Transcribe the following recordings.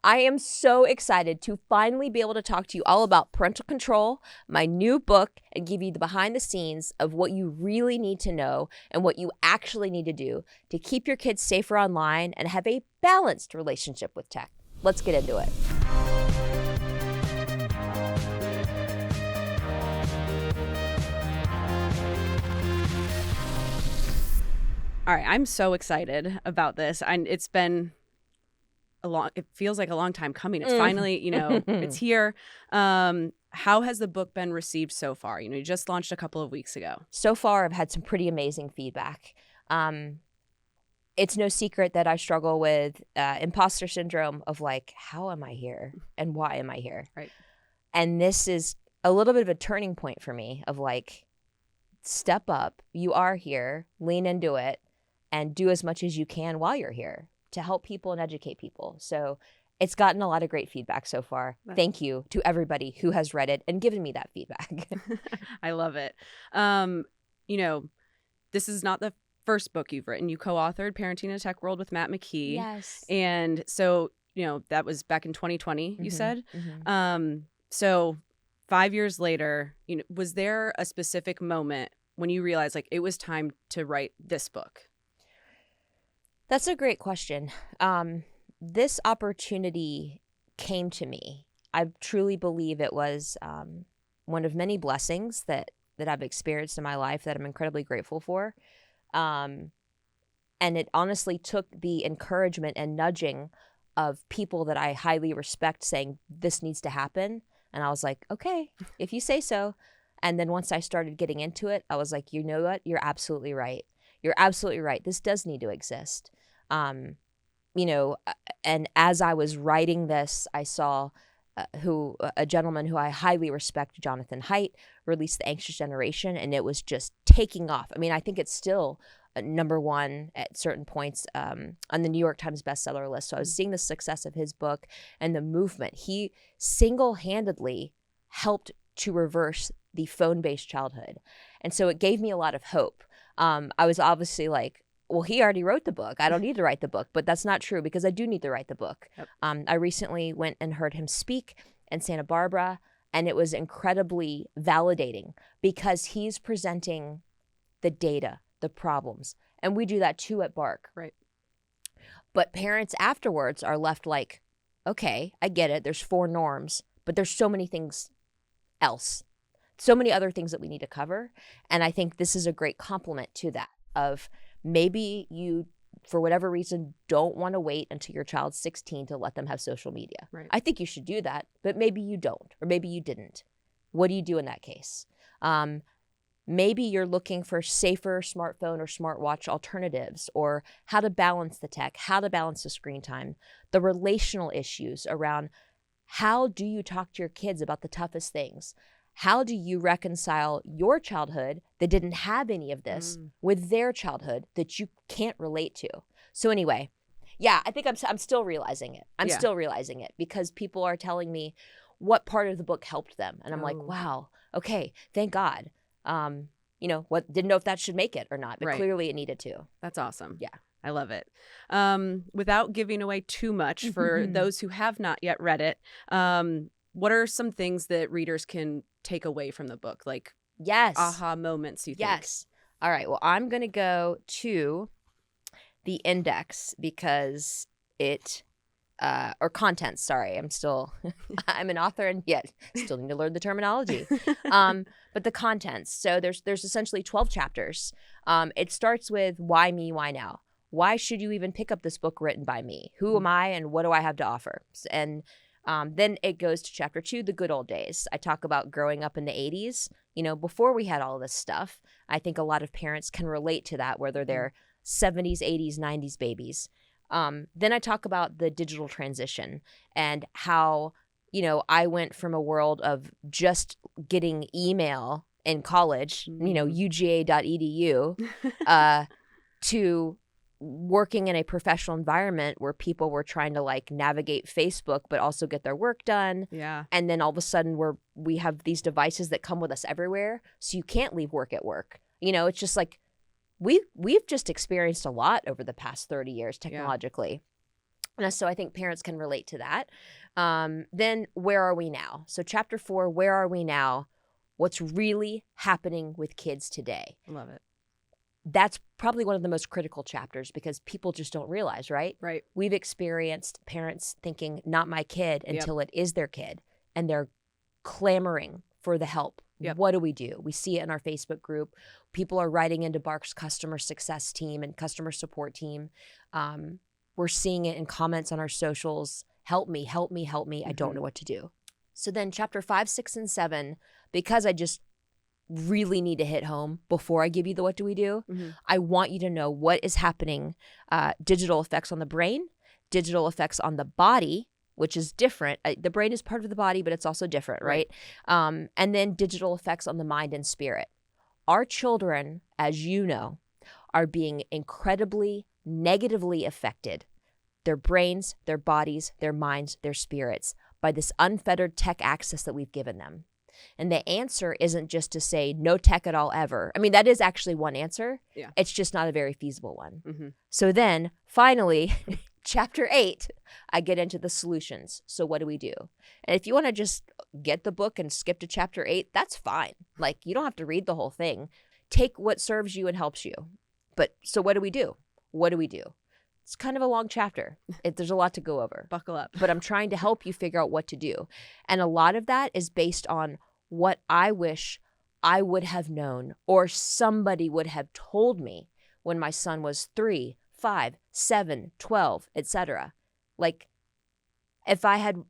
I am so excited to finally be able to talk to you all about Parental Control, my new book, and give you the behind the scenes of what you really need to know and what you actually need to do to keep your kids safer online and have a balanced relationship with tech. Let's get into it. All right, I'm so excited about this. It's been it feels like a long time coming. It's finally, it's here. How has the book been received so far? You just launched a couple of weeks ago. So far, I've had some pretty amazing feedback. It's no secret that I struggle with imposter syndrome of like, how am I here and why am I here? Right. And this is a little bit of a turning point for me of like, step up, you are here, lean into it, and do as much as you can while you're here to help people and educate people. So it's gotten a lot of great feedback so far. Thank you to everybody who has read it and given me that feedback. I love it. This is not the first book you've written. You co-authored Parenting in a Tech World with Matt McKee. Yes. And so, that was back in 2020, you said. So 5 years later, was there a specific moment when you realized like it was time to write this book? That's a great question. This opportunity came to me. I truly believe it was one of many blessings that I've experienced in my life that I'm incredibly grateful for. And it honestly took the encouragement and nudging of people that I highly respect saying, this needs to happen. And I was like, okay, if you say so. And then once I started getting into it, I was like, you know what? You're absolutely right. You're absolutely right. This does need to exist. And as I was writing this, I saw a gentleman who I highly respect, Jonathan Haidt, released The Anxious Generation, and it was just taking off. I mean, I think it's still number one at certain points on the New York Times bestseller list. So I was seeing the success of his book and the movement. He single-handedly helped to reverse the phone-based childhood. And so it gave me a lot of hope. I was obviously like, well, he already wrote the book. I don't need to write the book. But that's not true because I do need to write the book. Yep. I recently went and heard him speak in Santa Barbara, and it was incredibly validating because he's presenting the data, the problems. And we do that too at Bark. Right. But parents afterwards are left like, okay, I get it. There's 4 norms, but there's so many things else. So many other things that we need to cover. And I think this is a great complement to that of maybe you, for whatever reason, don't want to wait until your child's 16 to let them have social media. Right. I think you should do that, but maybe you don't, or maybe you didn't. What do you do in that case? Maybe you're looking for safer smartphone or smartwatch alternatives, or how to balance the tech, how to balance the screen time, the relational issues around how do you talk to your kids about the toughest things? How do you reconcile your childhood that didn't have any of this with their childhood that you can't relate to? So anyway, yeah, I think I'm still realizing it. I'm still realizing it because people are telling me what part of the book helped them. And I'm like, wow, okay, thank God. Didn't know if that should make it or not, but clearly it needed to. That's awesome. Yeah. I love it. Without giving away too much for those who have not yet read it, what are some things that readers can take away from the book? Like aha moments, you think? Yes. All right. Well, I'm going to go to the index because or contents, sorry. I'm an author and yet still need to learn the terminology. But the contents. So there's essentially 12 chapters. It starts with why me, why now? Why should you even pick up this book written by me? Who am I and what do I have to offer? And then it goes to chapter 2, the good old days. I talk about growing up in the 80s, before we had all this stuff. I think a lot of parents can relate to that, whether they're 70s, 80s, 90s babies. Then I talk about the digital transition and how, I went from a world of just getting email in college, uga.edu, to working in a professional environment where people were trying to like navigate Facebook, but also get their work done. Yeah. And then all of a sudden we have these devices that come with us everywhere. So you can't leave work at work. It's just like, we've just experienced a lot over the past 30 years technologically. And so I think parents can relate to that. Then where are we now? So chapter 4, where are we now? What's really happening with kids today? I love it. That's probably one of the most critical chapters because people just don't realize, right? Right. We've experienced parents thinking, not my kid, until it is their kid. And they're clamoring for the help. Yep. What do? We see it in our Facebook group. People are writing into Bark's customer success team and customer support team. We're seeing it in comments on our socials. Help me, help me, help me. I don't know what to do. So then chapter 5, 6, and 7, because I just really need to hit home before I give you the what do we do, I want you to know what is happening. Digital effects on the brain, digital effects on the body, which is different. The brain is part of the body, but it's also different, right? And then digital effects on the mind and spirit. Our children, as you know, are being incredibly negatively affected, their brains, their bodies, their minds, their spirits, by this unfettered tech access that we've given them. And the answer isn't just to say no tech at all ever. I mean, that is actually one answer. Yeah. It's just not a very feasible one. So then finally, chapter 8, I get into the solutions. So what do we do? And if you want to just get the book and skip to chapter 8, that's fine. Like, you don't have to read the whole thing. Take what serves you and helps you. But so what do we do? What do we do? It's kind of a long chapter. There's a lot to go over. Buckle up. But I'm trying to help you figure out what to do. And a lot of that is based on what I wish I would have known or somebody would have told me when my son was 3, 5, 7, 12, etc. Like, if I had,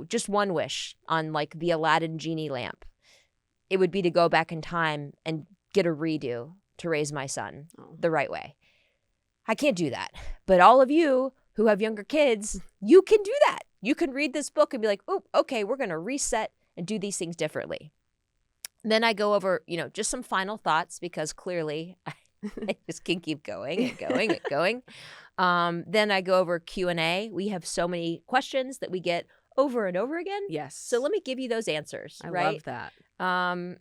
just one wish on like the Aladdin genie lamp, it would be to go back in time and get a redo to raise my son the right way. I can't do that. But all of you who have younger kids, you can do that. You can read this book and be like, oh, okay, we're going to reset and do these things differently. Then I go over, just some final thoughts because clearly I just can keep going and going and going. Then I go over Q&A. We have so many questions that we get over and over again. Yes. So let me give you those answers. I right? love that.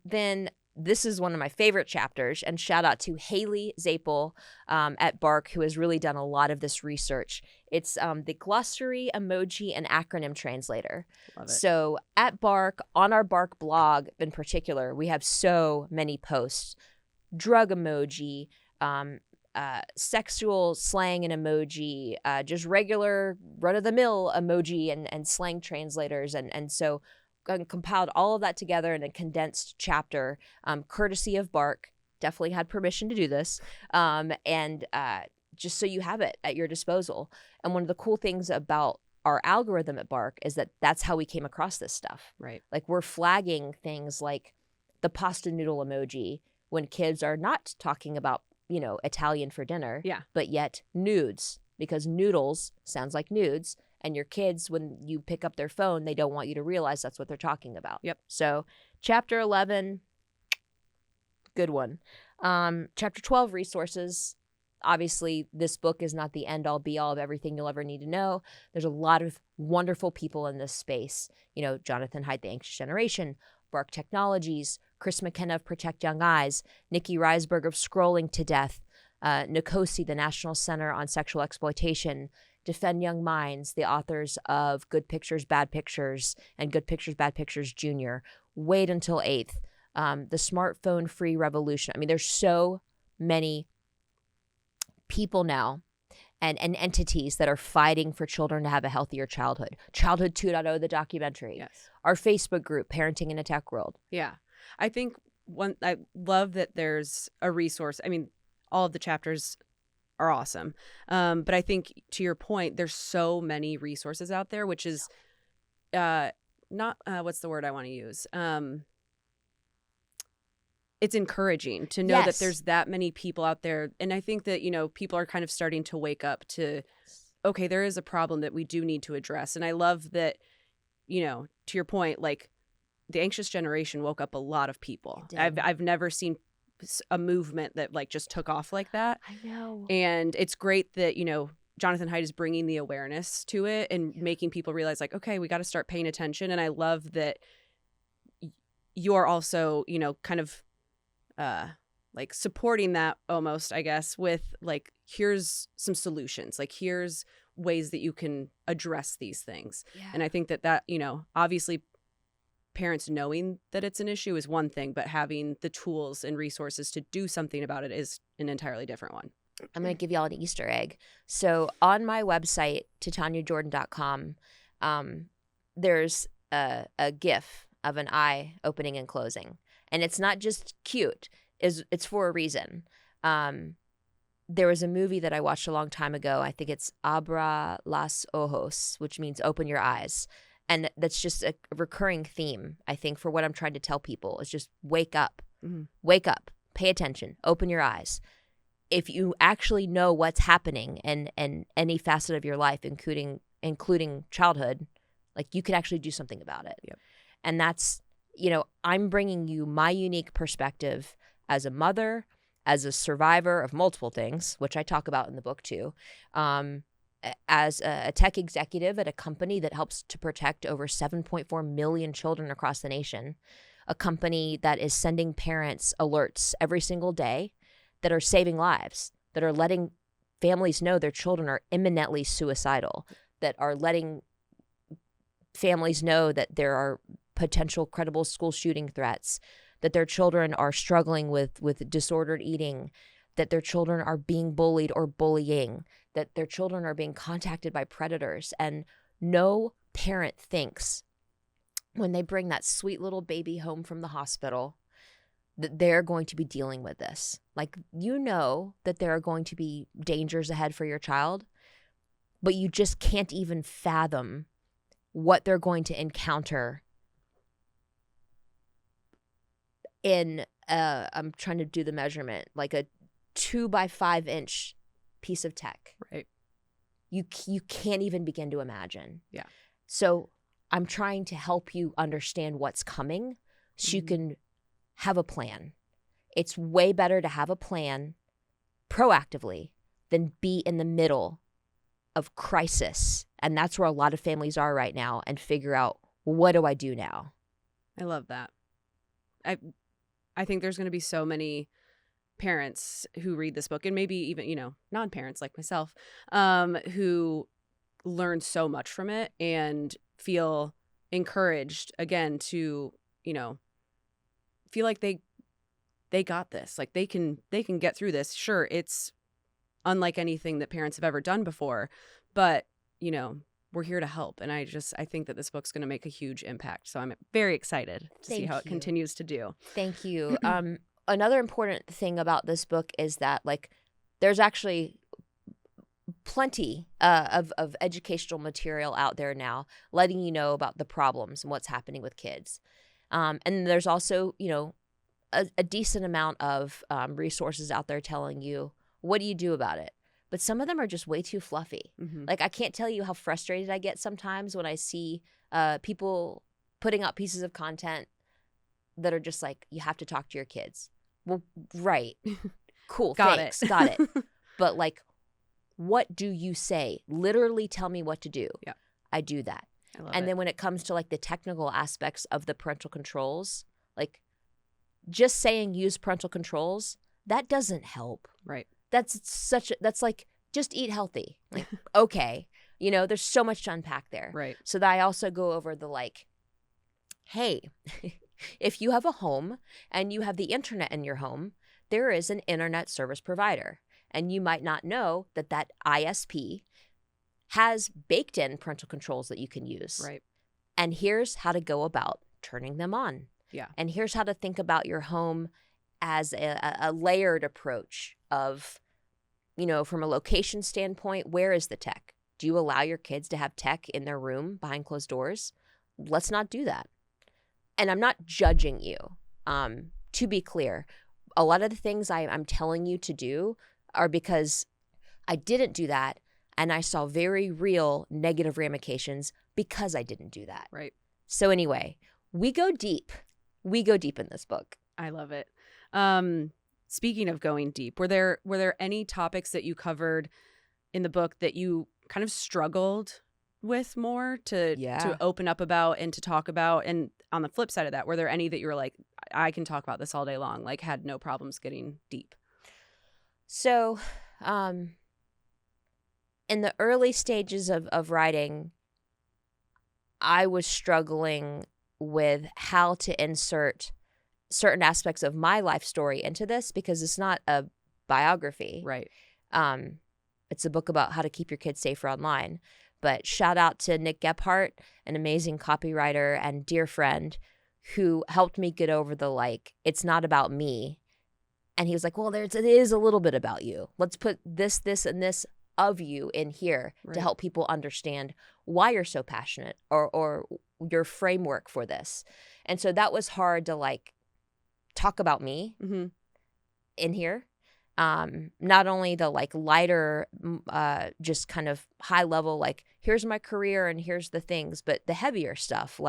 Then this is one of my favorite chapters, and shout out to Haley Zapel at Bark, who has really done a lot of this research. It's the glossary, emoji, and acronym translator. Love it. So at Bark, on our Bark blog in particular, we have so many posts. Drug emoji, sexual slang and emoji, just regular run-of-the-mill emoji and slang translators. And so compiled all of that together in a condensed chapter, courtesy of Bark. Definitely had permission to do this. And just so you have it at your disposal. And one of the cool things about our algorithm at Bark is that that's how we came across this stuff. Right. Like, we're flagging things like the pasta noodle emoji when kids are not talking about, Italian for dinner, but yet nudes, because noodles sounds like nudes. And your kids, when you pick up their phone, they don't want you to realize that's what they're talking about. Yep. So chapter 11, good one. Chapter 12, resources. Obviously, this book is not the end-all, be-all of everything you'll ever need to know. There's a lot of wonderful people in this space. Jonathan Haidt, The Anxious Generation, Bark Technologies, Chris McKenna of Protect Young Eyes, Nikki Reisberg of Scrolling to Death, Nkosi, the National Center on Sexual Exploitation, Defend Young Minds, the authors of Good Pictures, Bad Pictures, and Good Pictures, Bad Pictures Jr., Wait Until 8th, the Smartphone-Free Revolution. I mean, there's so many people now and entities that are fighting for children to have a healthier childhood. Childhood 2.0, the documentary. Yes. Our Facebook group, Parenting in a Tech World. Yeah. I think I love that there's a resource. I mean, all of the chapters are awesome. But I think, to your point, there's so many resources out there, which is not what's the word I want to use? It's encouraging to know that there's that many people out there. And I think that, people are kind of starting to wake up to, okay, there is a problem that we do need to address. And I love that, to your point, like, the Anxious Generation woke up a lot of people. I've never seen a movement that like just took off like that. I know. And it's great that, Jonathan Haidt is bringing the awareness to it and making people realize, like, okay, we got to start paying attention. And I love that you're also, kind of like supporting that almost, I guess, with like, here's some solutions. Like, here's ways that you can address these things. Yeah. And I think that, obviously parents knowing that it's an issue is one thing, but having the tools and resources to do something about it is an entirely different one. I'm going to give y'all an Easter egg. So on my website, titaniajordan.com, there's a GIF of an eye opening and closing. And it's not just cute. It's for a reason. There was a movie that I watched a long time ago. I think it's Abra las ojos, which means open your eyes. And that's just a recurring theme, I think, for what I'm trying to tell people is just wake up. Mm-hmm. Wake up. Pay attention. Open your eyes. If you actually know what's happening in any facet of your life, including childhood, like you could actually do something about it. Yep. And that's, I'm bringing you my unique perspective as a mother, as a survivor of multiple things, which I talk about in the book too, as a tech executive at a company that helps to protect over 7.4 million children across the nation, a company that is sending parents alerts every single day that are saving lives, that are letting families know their children are imminently suicidal, that are letting families know that there are potential credible school shooting threats, that their children are struggling with disordered eating, that their children are being bullied or bullying, that their children are being contacted by predators. And no parent thinks when they bring that sweet little baby home from the hospital that they're going to be dealing with this. Like, that there are going to be dangers ahead for your child, but you just can't even fathom what they're going to encounter in I'm trying to do the measurement, like a 2 by 5 inch piece of tech. Right. You can't even begin to imagine. Yeah. So I'm trying to help you understand what's coming so you can have a plan. It's way better to have a plan proactively than be in the middle of crisis. And that's where a lot of families are right now, and figure out, what do I do now? I love that. I think there's going to be so many parents who read this book, and maybe even, non-parents like myself, who learn so much from it and feel encouraged again to, feel like they got this. Like they can get through this. Sure, it's unlike anything that parents have ever done before, but we're here to help. And I think that this book's going to make a huge impact. So I'm very excited to see how it continues to do. Thank you. Another important thing about this book is that, like, there's actually plenty of educational material out there now letting you know about the problems and what's happening with kids. And there's also, a decent amount of resources out there telling you, what do you do about it? But some of them are just way too fluffy. Mm-hmm. Like, I can't tell you how frustrated I get sometimes when I see people putting out pieces of content that are just like, you have to talk to your kids. Well, right. Cool. Got thanks. it. Got it. But, like, what do you say? Literally tell me what to do. Yeah. I do that. I love And it. then when it comes to, like, the technical aspects of the parental controls, like, just saying use parental controls, that doesn't help. Right. That's like, just eat healthy. Like, okay. There's so much to unpack there. Right. So that I also go over the, like, hey, if you have a home and you have the internet in your home, there is an internet service provider. And you might not know that ISP has baked in parental controls that you can use. Right. And here's how to go about turning them on. Yeah. And here's how to think about your home as a layered approach of, from a location standpoint, where is the tech? Do you allow your kids to have tech in their room behind closed doors? Let's not do that. And I'm not judging you. To be clear, a lot of the things I'm telling you to do are because I didn't do that, and I saw very real negative ramifications because I didn't do that. Right. So anyway, we go deep. We go deep in this book. I love it. Speaking of going deep, were there any topics that you covered in the book that you kind of struggled with more to open up about and to talk about? And on the flip side of that, were there any that you were like, I can talk about this all day long, like had no problems getting deep? So in the early stages of writing, I was struggling with how to insert certain aspects of my life story into this because it's not a biography. Right. It's a book about how to keep your kids safer online. But shout out to Nick Gephardt, an amazing copywriter and dear friend who helped me get over the it's not about me. And he was like, well, it is a little bit about you. Let's put this, and this of you in here to help people understand why you're so passionate or your framework for this. And so that was hard to talk about me in here. Not only the lighter, just kind of high level, here's my career and here's the things, but the heavier stuff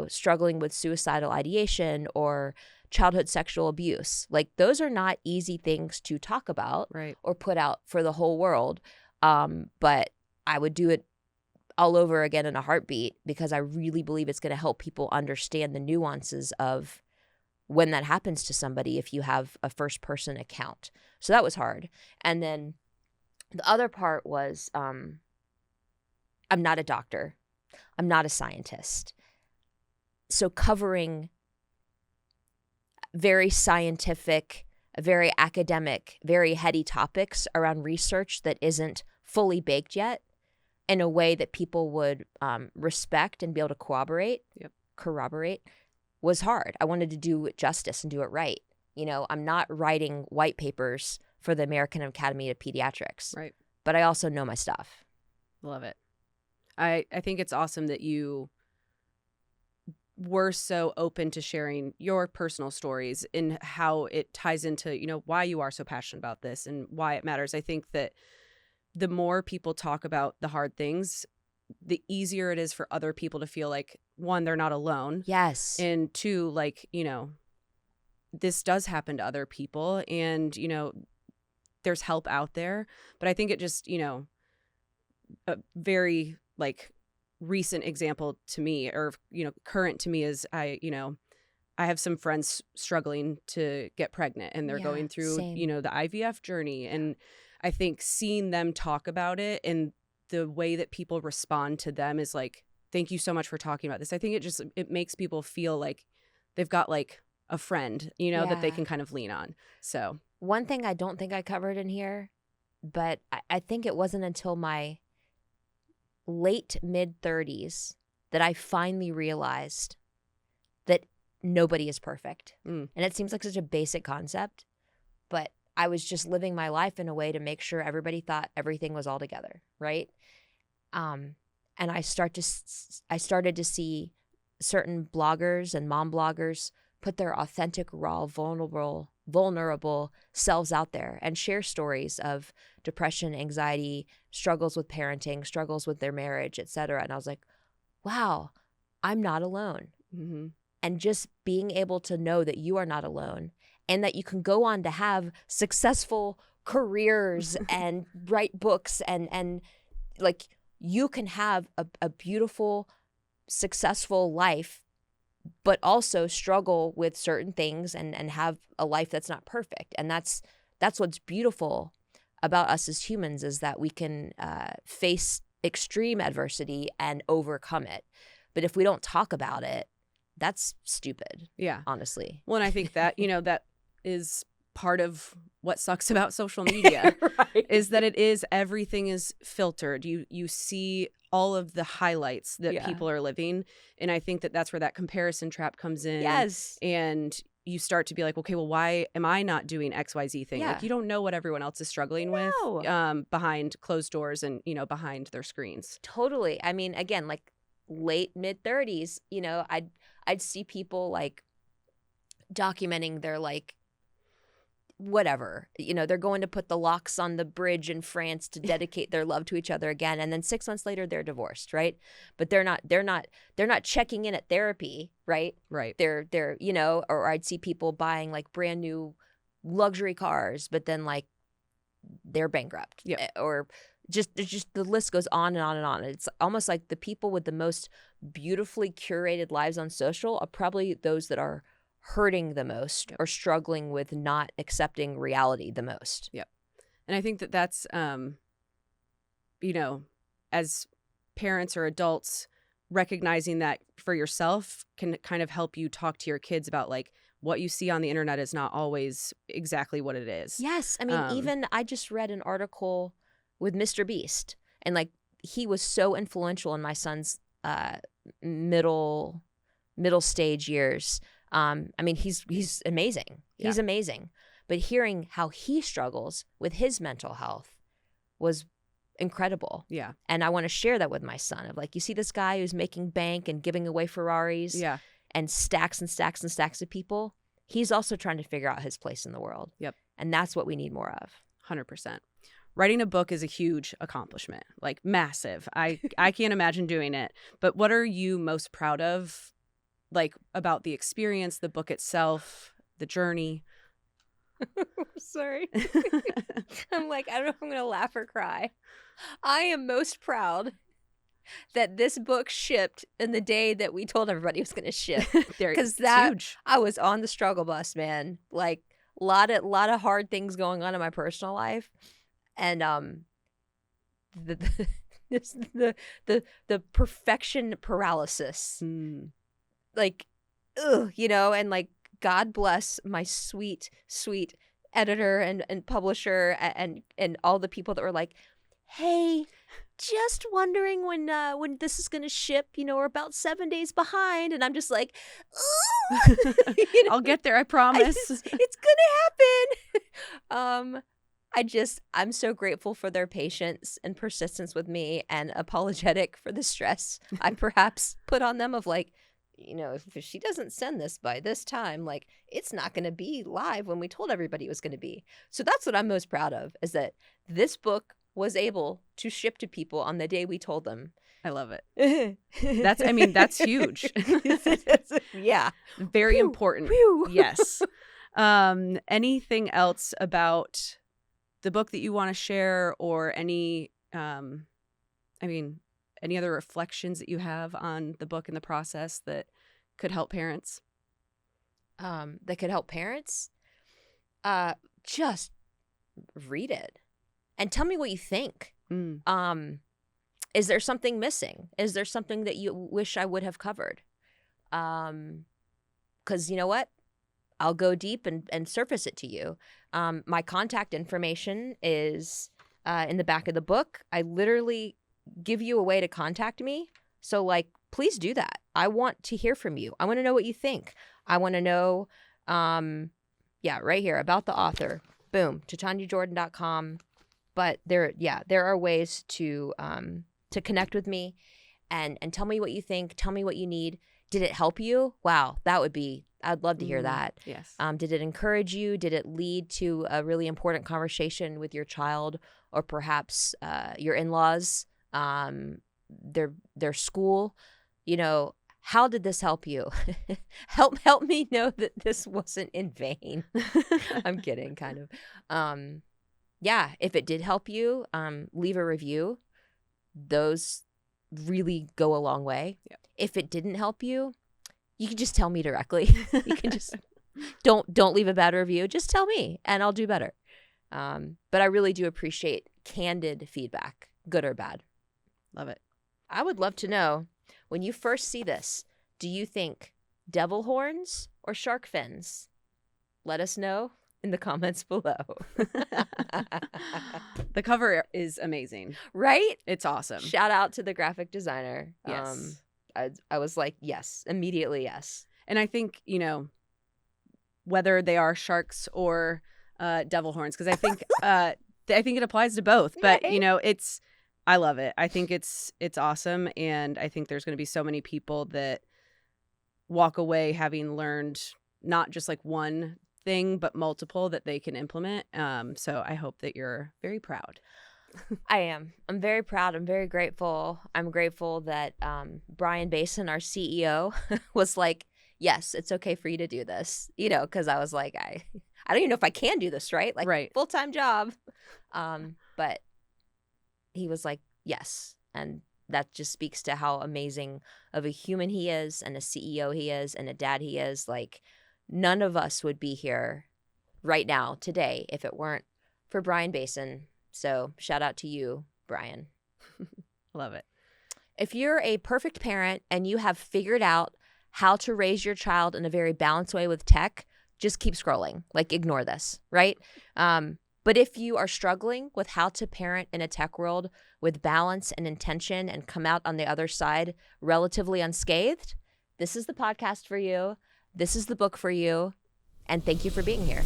struggling with suicidal ideation or childhood sexual abuse. Those are not easy things to talk about or put out for the whole world. But I would do it all over again in a heartbeat because I really believe it's going to help people understand the nuances of when that happens to somebody if you have a first person account. So that was hard. And then the other part was I'm not a doctor. I'm not a scientist. So covering very scientific, very academic, very heady topics around research that isn't fully baked yet in a way that people would respect and be able to corroborate was hard. I wanted to do it justice and do it right. I'm not writing white papers for the American Academy of Pediatrics. Right. But I also know my stuff. Love it. I think it's awesome that you were so open to sharing your personal stories and how it ties into, why you are so passionate about this and why it matters. I think that the more people talk about the hard things, the easier it is for other people to feel like, one, they're not alone. Yes. And two, this does happen to other people and, there's help out there. But I think it just, a very recent example to me or, current to me is I have some friends struggling to get pregnant and they're going through, same. The IVF journey. And I think seeing them talk about it and the way that people respond to them is thank you so much for talking about this. I think it makes people feel like they've got a friend, that they can kind of lean on. So one thing I don't think I covered in here, but I think it wasn't until my late mid-30s that I finally realized that nobody is perfect. And it seems like such a basic concept, but I was just living my life in a way to make sure everybody thought everything was all together, right? And I started to see certain bloggers and mom bloggers put their authentic, raw, vulnerable selves out there and share stories of depression, anxiety, struggles with parenting, struggles with their marriage, etc. And I was like, wow, I'm not alone. Mm-hmm. And just being able to know that you are not alone and that you can go on to have successful careers and write books and you can have a beautiful, successful life, but also struggle with certain things and have a life that's not perfect. And that's what's beautiful about us as humans is that we can face extreme adversity and overcome it. But if we don't talk about it, that's stupid. Yeah. Honestly. Well, and I think that, that is part of what sucks about social media right. is that everything is filtered. You see all of the highlights that people are living. And I think that that's where that comparison trap comes in. Yes. And you start to be like, okay, well, why am I not doing XYZ thing? Yeah. You don't know what everyone else is struggling with behind closed doors and, behind their screens. Totally. I mean, again, late mid-30s, I'd see people documenting their whatever, they're going to put the locks on the bridge in France to dedicate their love to each other again, and then 6 months later they're divorced, right? But they're not checking in at therapy, right? They're or I'd see people buying brand new luxury cars, but then they're bankrupt, or just the list goes on and on and on. It's almost like the people with the most beautifully curated lives on social are probably those that are hurting the most or struggling with not accepting reality the most. Yep. And I think that that's you know, as parents or adults, recognizing that for yourself can kind of help you talk to your kids about like what you see on the internet is not always exactly what it is. Yes. I mean, even I just read an article with Mr. Beast, and like he was so influential in my son's middle stage years. I mean, he's amazing. He's amazing. But hearing how he struggles with his mental health was incredible. Yeah. And I want to share that with my son of like, you see this guy who's making bank and giving away Ferraris and stacks and stacks and stacks of people. He's also trying to figure out his place in the world. Yep. And that's what we need more of. 100%. Writing a book is a huge accomplishment, like massive. I can't imagine doing it. But what are you most proud of, like about the experience, the book itself, the journey? Sorry. I'm like, I don't know if I'm going to laugh or cry. I am most proud that this book shipped in the day that we told everybody it was going to ship. Because huge. I was on the struggle bus, man. Like a lot of hard things going on in my personal life. And the perfection paralysis. Like, ugh, you know, and like, God bless my sweet, sweet editor and publisher and all the people that were like, hey, just wondering when this is going to ship. You know, we're about 7 days behind. And I'm just like, ooh. You know, I'll get there, I promise. It's going to happen. I'm so grateful for their patience and persistence with me, and apologetic for the stress I perhaps put on them of like, you know, if she doesn't send this by this time, like it's not going to be live when we told everybody it was going to be. So that's what I'm most proud of, is that this book was able to ship to people on the day we told them. I love it. That's huge. Yeah. Very important. Whew. Yes. Anything else about the book that you want to share, or any any other reflections that you have on the book and the process that could help parents? That could help parents? Just read it and tell me what you think. Is there something missing? Is there something that you wish I would have covered? Because you know what? I'll go deep and surface it to you. My contact information is in the back of the book. I literally give you a way to contact me. So like, please do that. I want to hear from you. I want to know what you think. I want to know, right here about the author. Boom, TitaniaJordan.com. But there are ways to connect with me and tell me what you think. Tell me what you need. Did it help you? Wow, I'd love to hear that. Yes. Did it encourage you? Did it lead to a really important conversation with your child, or perhaps your in-laws, their school? You know, how did this help you? help me know that this wasn't in vain. I'm kidding, kind of. If it did help you, leave a review. Those really go a long way. Yep. If it didn't help you, you can just tell me directly. You can just don't leave a bad review. Just tell me and I'll do better. But I really do appreciate candid feedback, good or bad. Love it. I would love to know, when you first see this, do you think devil horns or shark fins? Let us know in the comments below. The cover is amazing. Right? It's awesome. Shout out to the graphic designer. Yes. I was like, yes, immediately yes. And I think, you know, whether they are sharks or devil horns, because I think it applies to both. But, Right. you know, I love it. I think it's awesome. And I think there's going to be so many people that walk away having learned not just like one thing, but multiple that they can implement. So I hope that you're very proud. I am. I'm very proud. I'm very grateful. I'm grateful that Brian Basin, our CEO, was like, yes, it's okay for you to do this. You know, because I was like, I don't even know if I can do this, right? Like, right. Full-time job. But he was like, yes. And that just speaks to how amazing of a human he is, and a CEO he is, and a dad he is. Like, none of us would be here right now, today, if it weren't for Brian Basin. So shout out to you, Brian. Love it. If you're a perfect parent and you have figured out how to raise your child in a very balanced way with tech, just keep scrolling. Like, ignore this, right? But if you are struggling with how to parent in a tech world with balance and intention and come out on the other side relatively unscathed, this is the podcast for you. This is the book for you. And thank you for being here.